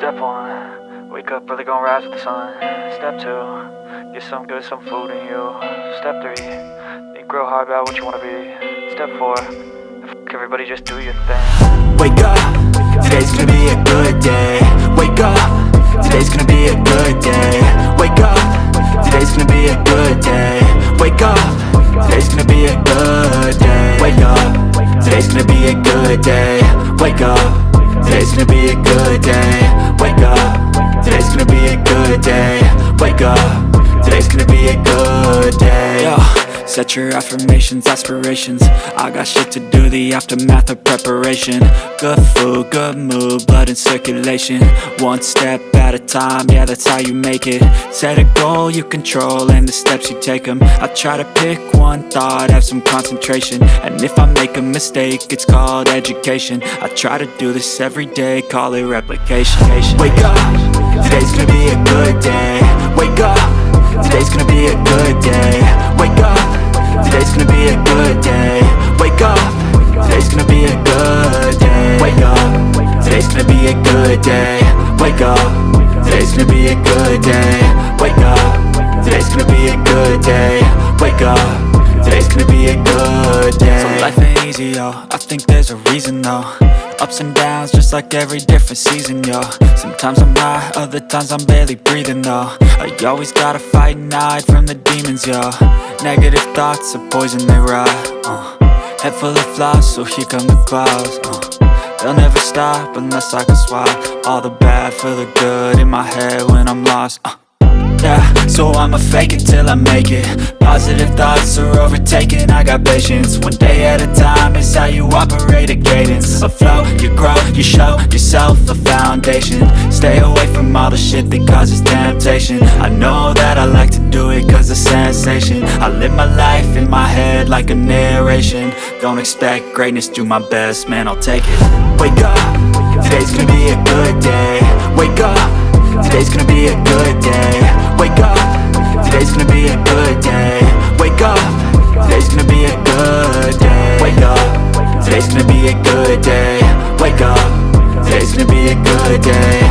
Step 1, wake up early, gonna rise with the sun. Step 2, get some good, some food in you. Step 3, think real hard about what you wanna be. Step 4, fuck everybody, just do your thing. Wake up, today's gonna be a good day. Wake up, today's gonna be a good day. Wake up, today's gonna be a good day. Wake up, today's gonna be a good day. Wake up, today's gonna be a good day. Wake up, today's gonna be a good day. Wake up, today's gonna be a good day. Wake up, today's gonna be a good day. Yo, set your affirmations, aspirations. I got shit to do, the aftermath of preparation. Good food, good mood, blood in circulation. One step at a time, yeah, that's how you make it. Set a goal you control and the steps you take them. I try to pick one thought, have some concentration. And if I make a mistake, it's called education. I try to do this every day, call it replication. Wake up, today's gonna be a good day. Wake up, today's gonna be a good day. Wake up, today's gonna be a good day. Wake up, today's gonna be a good day. Wake up, today's gonna be a good day. Wake up, today's gonna be a good day. Wake up, today's gonna be a good day. Wake up, today's gonna be a good day. So life ain't easy, yo, I think there's a reason though. Ups and downs, just like every different season, yo. Sometimes I'm high, other times I'm barely breathing, though. I always gotta fight and hide from the demons, yo. Negative thoughts are poison, they rot. Head full of flies, so here come the clouds. They'll never stop unless I can swap all the bad for the good in my head when I'm lost. Yeah, so I'ma fake it till I make it. Positive thoughts are overtaken, I got patience. One day at a time is how you operate a cadence. A flow, you grow, you show yourself a foundation. Stay away from all the shit that causes temptation. I know that I like to do it cause it's sensation. I live my life in my head like a narration. Don't expect greatness, do my best, man, I'll take it. Wake up, today's gonna be a good day. Wake up, today's gonna be a good day. Wake up, today's gonna be a good day. Wake up, today's gonna be a good day. Wake up, today's gonna be a good day. Wake up, today's gonna be a good day.